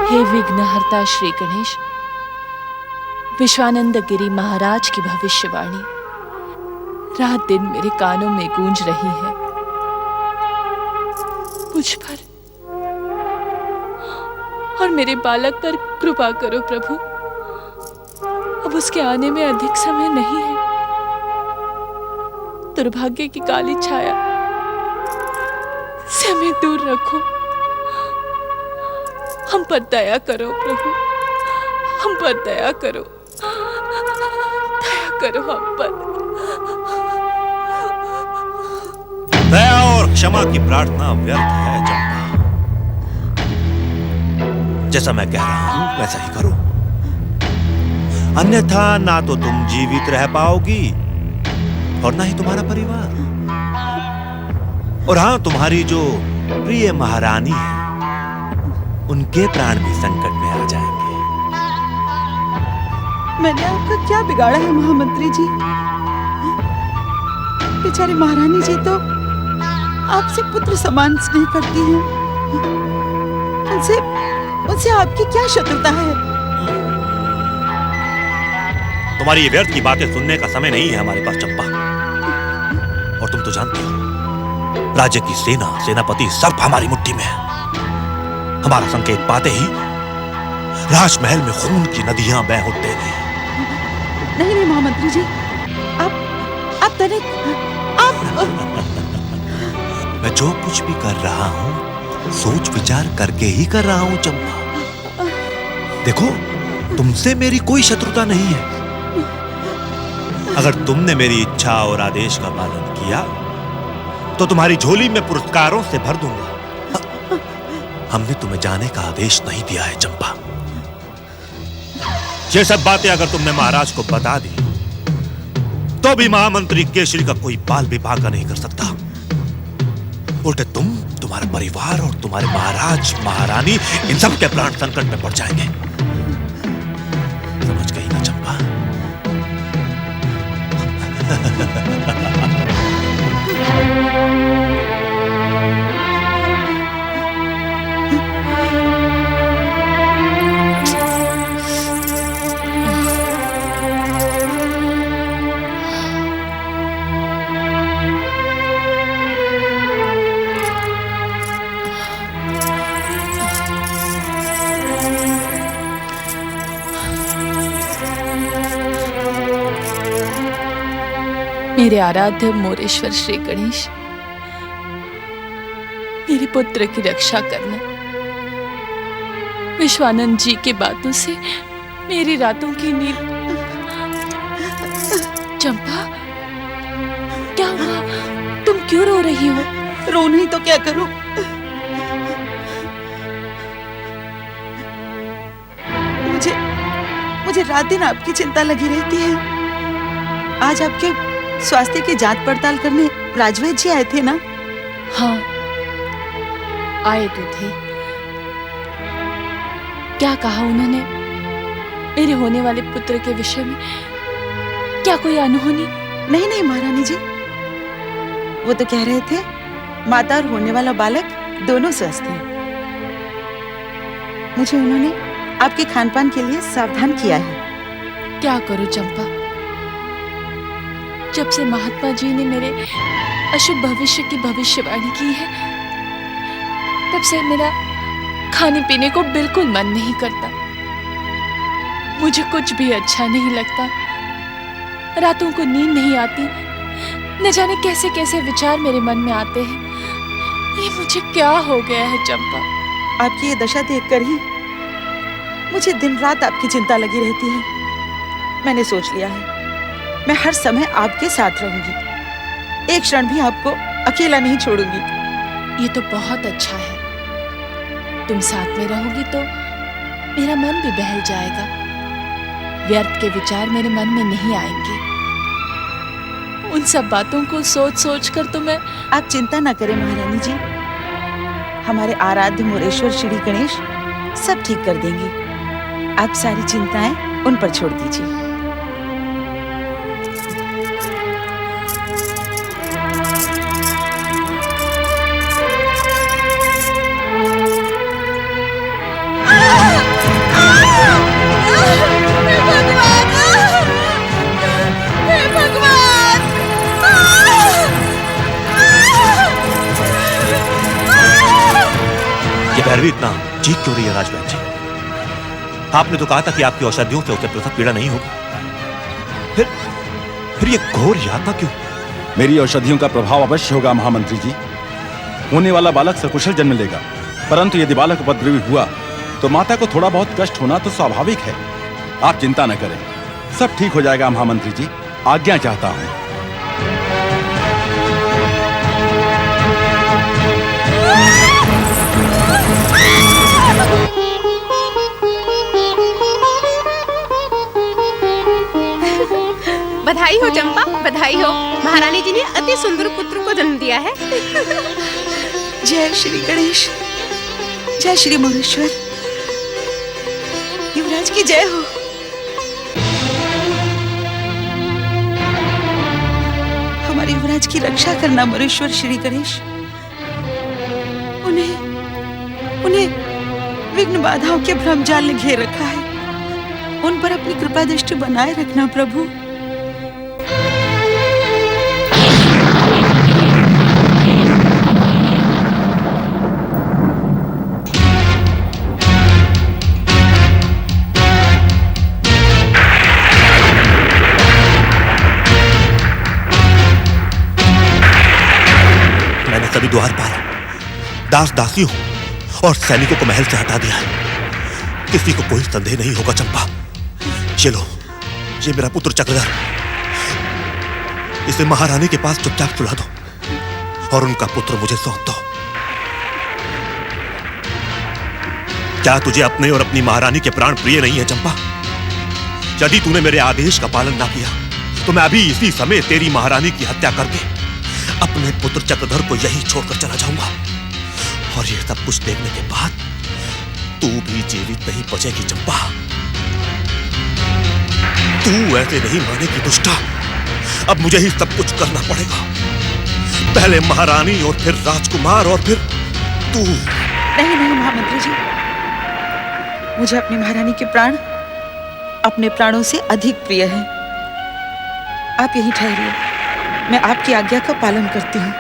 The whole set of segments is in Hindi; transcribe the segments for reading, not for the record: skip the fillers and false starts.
हे विघ्नहर्ता श्री गणेश, विश्वानंद गिरी महाराज की भविष्यवाणी रात दिन मेरे कानों में गूंज रही है। मुझ पर और मेरे बालक पर कृपा करो प्रभु। अब उसके आने में अधिक समय नहीं है। दुर्भाग्य की काली छाया से हमें दूर रखो। हम पर दया करो प्रभु, हम पर दया करो, दया करो हम पर। दया और क्षमा की प्रार्थना व्यर्थ है चंपा। जैसा मैं कह रहा हूं वैसा ही करो, अन्यथा ना तो तुम जीवित रह पाओगी और ना ही तुम्हारा परिवार। और हां, तुम्हारी जो प्रिय महारानी है उनके प्राण भी संकट में आ जाएंगे। मैंने आपका क्या बिगाड़ा है महामंत्री जी? बेचारी महारानी जी तो आपसे पुत्र समान स्नेह करती हैं। उनसे आपकी क्या शत्रुता है? तुम्हारी ये व्यर्थ की बातें सुनने का समय नहीं है हमारे पास चंपा। और तुम तो जानती हो, राज्य की सेना, सेनापति सब हमारी मुट्ठी में है। हमारा संकेत पाते ही राजमहल में खून की नदियां बह उठेंगी। नहीं नहीं महामंत्री जी, आप तनिक मैं जो कुछ भी कर रहा हूं सोच विचार करके ही कर रहा हूं चंपा। देखो, तुमसे मेरी कोई शत्रुता नहीं है। अगर तुमने मेरी इच्छा और आदेश का पालन किया तो तुम्हारी झोली में पुरस्कारों से भर दूंगा। हमने तुम्हें जाने का आदेश नहीं दिया है चंपा। ये सब बातें अगर तुमने महाराज को बता दी तो भी महामंत्री केशरी का कोई बाल भी भागा नहीं कर सकता। उल्टे तुम, तुम्हारा परिवार और तुम्हारे महाराज, महारानी, इन सब के प्राण संकट में पड़ जाएंगे। समझ गई ना चंपा? मेरे आराध्य मोरेश्वर श्री गणेश, मेरे पुत्र की रक्षा करना। विश्वानंद जी की बातों से मेरी रातों की नींद। चंपा, क्या हुआ? तुम क्यों रो रही हो? रो नहीं तो क्या करूं? मुझे रात दिन आपकी चिंता लगी रहती है। आज आपके स्वास्थ्य की जांच पड़ताल करने राजवैद्य जी आए थे ना? हाँ, आए तो थे। क्या कहा उन्होंने मेरे होने वाले पुत्र के विषय में? क्या कोई अनहोनी? नहीं नहीं महारानी जी, वो तो कह रहे थे माता और होने वाला बालक दोनों स्वस्थ हैं। मुझे उन्होंने आपके खानपान के लिए सावधान किया है। क्या करूं चंपा, जब से महात्मा जी ने मेरे अशुभ भविष्य की भविष्यवाणी की है, तब से मेरा खाने पीने को बिल्कुल मन नहीं करता। मुझे कुछ भी अच्छा नहीं लगता। रातों को नींद नहीं आती। न जाने कैसे कैसे विचार मेरे मन में आते हैं। ये मुझे क्या हो गया है चंपा? आपकी ये दशा देखकर ही मुझे दिन रात आपकी चिंता लगी रहती है। मैंने सोच लिया है, मैं हर समय आपके साथ रहूंगी। एक क्षण भी आपको अकेला नहीं छोड़ूंगी। ये तो बहुत अच्छा है। तुम साथ में रहोगी तो मेरा मन भी बहल जाएगा। व्यर्थ के विचार मेरे मन में नहीं आएंगे। उन सब बातों को सोच सोच कर तो मैं। आप चिंता ना करें महारानी जी, हमारे आराध्य मोरेश्वर श्री गणेश सब ठीक कर देंगे। आप सारी चिंताएं उन पर छोड़ दीजिए। भैरवी इतना चीख क्यों रही है राजबहन जी? आपने तो कहा था कि आपकी औषधियों से उसे प्रसव पीड़ा नहीं होगी। फिर ये घोर यातना क्यों? मेरी औषधियों का प्रभाव अवश्य होगा महामंत्री जी। होने वाला बालक सकुशल जन्म लेगा, परंतु यदि बालक उपद्रवी हुआ तो माता को थोड़ा बहुत कष्ट होना तो स्वाभाविक है। आप चिंता न करें, सब ठीक हो जाएगा महामंत्री जी। आज्ञा चाहता हूं। बधाई हो चंपा, बधाई हो। महारानी जी ने अति सुंदर पुत्र को जन्म दिया है। जय श्री गणेश, जय श्री मुरेश्वर। युवराज की जय हो। हमारे युवराज की रक्षा करना मुरेश्वर श्री गणेश। उन्हें विघ्न बाधाओं के भ्रमजाल ने घेर रखा है। उन पर अपनी कृपा दृष्टि बनाए रखना प्रभु। सभी द्वारपाल, दास दासियों और सैनिकों को महल से हटा दिया है। किसी को कोई संदेह नहीं होगा चंपा। ये लो, ये मेरा पुत्र चक्रधर, इसे महारानी के पास चुपचाप सुला दो और उनका पुत्र मुझे सौंप दो। क्या तुझे अपने और अपनी महारानी के प्राण प्रिय नहीं है चंपा? यदि तूने मेरे आदेश का पालन ना किया तो मैं अभी इसी समय तेरी महारानी की हत्या करके अपने पुत्र चक्रधर को यही छोड़कर चला जाऊंगा। और ये सब कुछ देखने के बाद तू भी जीवित नहीं बचेगी चंपा। तू ऐसे नहीं मानेगी दुष्टा। अब मुझे ही सब कुछ करना पड़ेगा। पहले महारानी और फिर राजकुमार और फिर तू। नहीं नहीं महामंत्री जी, मुझे अपनी महारानी के प्राण अपने प्राणों से अधिक प्रिय हैं। आप यहीं ठहरिए, मैं आपकी आज्ञा का पालन करती हूँ।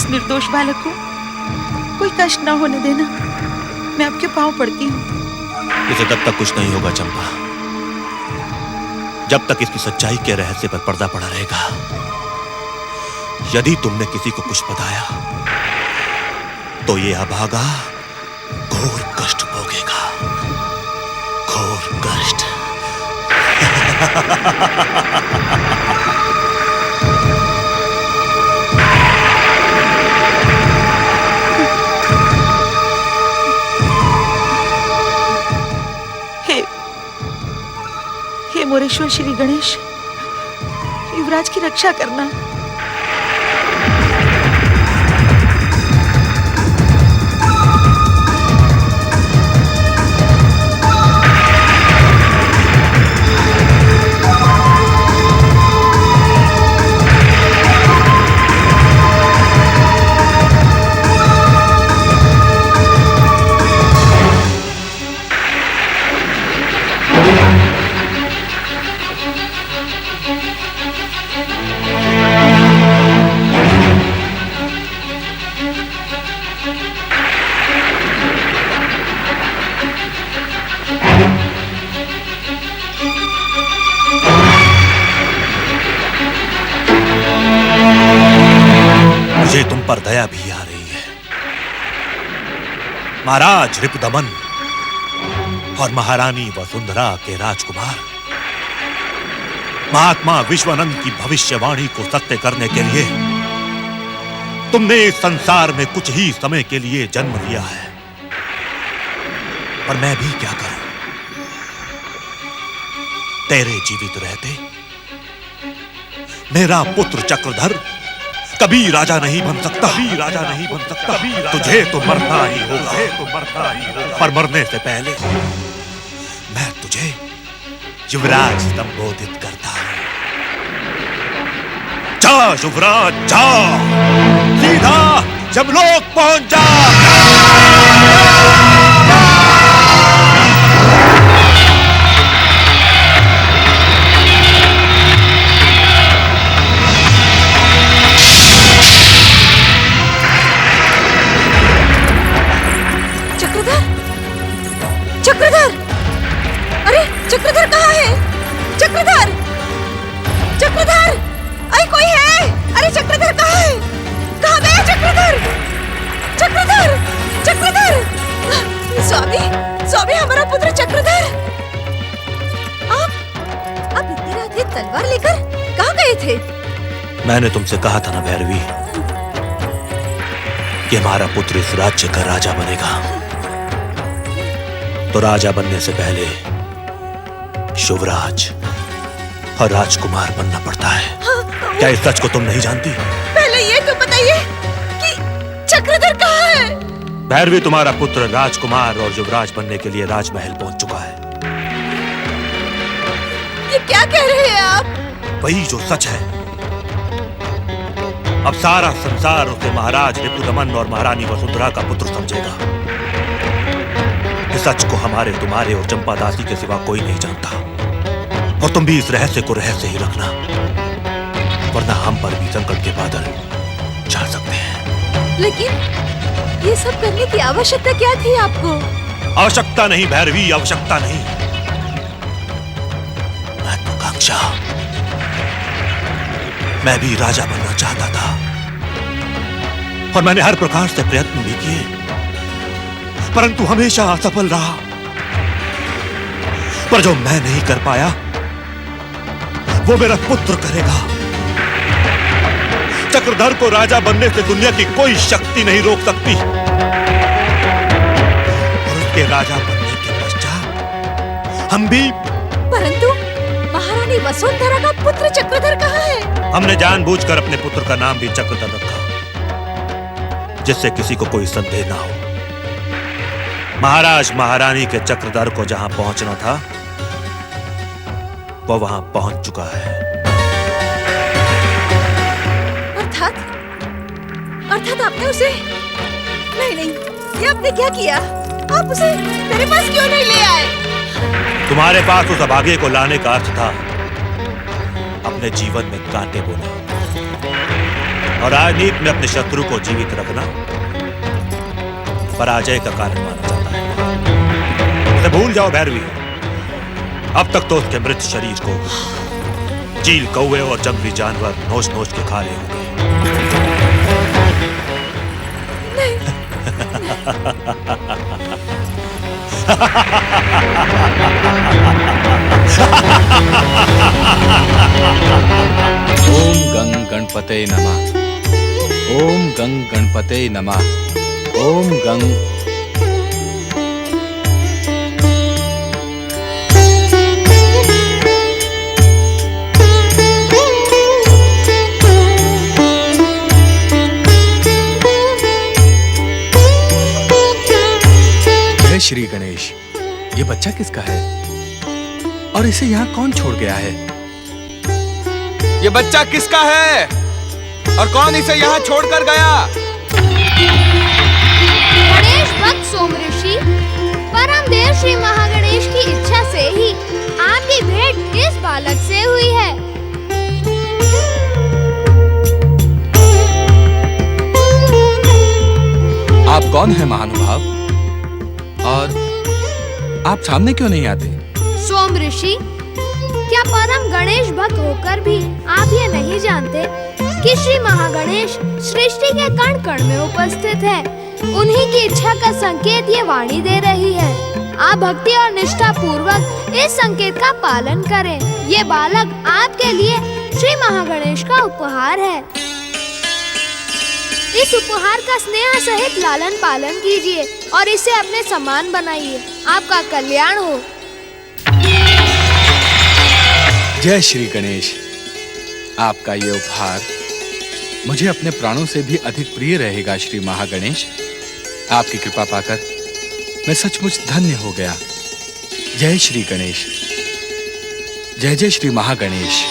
निर्दोष बालक को कोई कष्ट न होने देना। मैं आपके पांव पड़ती हूँ। इसे तब तक कुछ नहीं होगा चंपा, जब तक इसकी सच्चाई के रहस्य पर पर्दा पड़ा रहेगा। यदि तुमने किसी को कुछ बताया तो ये अभागा घोर कष्ट भोगेगा, घोर कष्ट। हे मोरेश्वर श्री गणेश, युवराज की रक्षा करना। पर दया भी आ रही है। महाराज रिपुदमन और महारानी वसुंधरा के राजकुमार महात्मा विश्वानंद की भविष्यवाणी को सत्य करने के लिए तुमने इस संसार में कुछ ही समय के लिए जन्म लिया है। पर मैं भी क्या करूं? तेरे जीवित रहते मेरा पुत्र चक्रधर कभी राजा नहीं बन सकता, कभी राजा नहीं बन सकता। तुझे तो मरना ही होगा, पर मरने से पहले मैं तुझे युवराज संबोधित करता हूं। जा युवराज जा, सीधा यमलोक पहुंच जा। चक्रधर! अरे चक्रधर कहाँ है? चक्रधर! चक्रधर! अरे कोई है? अरे चक्रधर कहाँ है? कहाँ गया चक्रधर? चक्रधर! चक्रधर! स्वामी, स्वामी हमारा पुत्र चक्रधर! आप इतनी रात ये तलवार लेकर कहाँ गए थे? मैंने तुमसे कहा था ना भैरवी कि हमारा पुत्र इस राज्य का राजा बनेगा, तो राजा बनने से पहले युवराज और राजकुमार बनना पड़ता है। हाँ, क्या इस सच को तुम नहीं जानती? पहले ये तो बताइए कि चक्रधर कहाँ है? भैरवी, तुम्हारा पुत्र राजकुमार और युवराज बनने के लिए राजमहल पहुंच चुका है। ये क्या कह रहे हैं आप? वही जो सच है। अब सारा संसार उसे महाराज रिपुदमन और महारानी वसुंधरा का पुत्र समझेगा। इस सच को हमारे, तुम्हारे और चंपा दासी के सिवा कोई नहीं जानता, और तुम भी इस रहस्य को रहस्य ही रखना, वरना हम पर भी संकट के बादल छा सकते हैं। लेकिन ये सब करने की आवश्यकता क्या थी आपको? आवश्यकता नहीं भैरवी, आवश्यकता नहीं, महत्वाकांक्षा। मैं भी राजा बनना चाहता था और मैंने हर प्रकार से प्रयत्न भी किए, परंतु हमेशा असफल रहा। पर जो मैं नहीं कर पाया वो मेरा पुत्र करेगा। चक्रधर को राजा बनने से दुनिया की कोई शक्ति नहीं रोक सकती, और उसके राजा बनने के पश्चात हम भी। परंतु महारानी वसुंधरा का पुत्र चक्रधर कहाँ है? हमने जानबूझकर अपने पुत्र का नाम भी चक्रधर रखा, जिससे किसी को कोई संदेह ना हो। महाराज महारानी के चक्रधर को जहां पहुंचना था वो वहां पहुंच चुका है। अर्थात आपने उसे नहीं, ये आपने क्या किया? आप उसे मेरे पास क्यों नहीं ले आए? तुम्हारे पास उस अभागे को लाने का अर्थ था अपने जीवन में कांटे बोना, और राजनीति में अपने शत्रु को जीवित रखना पराजय का कारण माना जाता है। उसे भूल जाओ भैरवी। अब तक तो उसके मृत शरीर को चील, कौवे और जंगली जानवर नोच नोच के खा ले होंगे। ओम गंग गणपते नमः। ओम गंग गणपते नमः। ओम गंग। जय श्री गणेश। ये बच्चा किसका है और इसे यहाँ कौन छोड़ गया है? ये बच्चा किसका है और कौन इसे यहाँ छोड़कर गया? गणेश भक्त सोम ऋषि, परम देव श्री महागणेश की इच्छा से ही आपकी भेंट इस बालक से हुई है। आप कौन है महानुभाव, और आप सामने क्यों नहीं आते? सोम ऋषि, क्या परम गणेश भक्त होकर भी आप ये नहीं जानते कि श्री महागणेश सृष्टि के कण कण में उपस्थित है। उन्हीं की इच्छा का संकेत ये वाणी दे रही है। आप भक्ति और निष्ठा पूर्वक इस संकेत का पालन करें। ये बालक आपके लिए श्री महागणेश का उपहार है। इस उपहार का स्नेह सहित लालन पालन कीजिए और इसे अपने समान बनाइए। आपका कल्याण हो। जय श्री गणेश। आपका ये उपहार मुझे अपने प्राणों से भी अधिक प्रिय रहेगा। श्री महागणेश, आपकी कृपा पाकर मैं सचमुच धन्य हो गया। जय श्री गणेश। जय जय श्री महागणेश।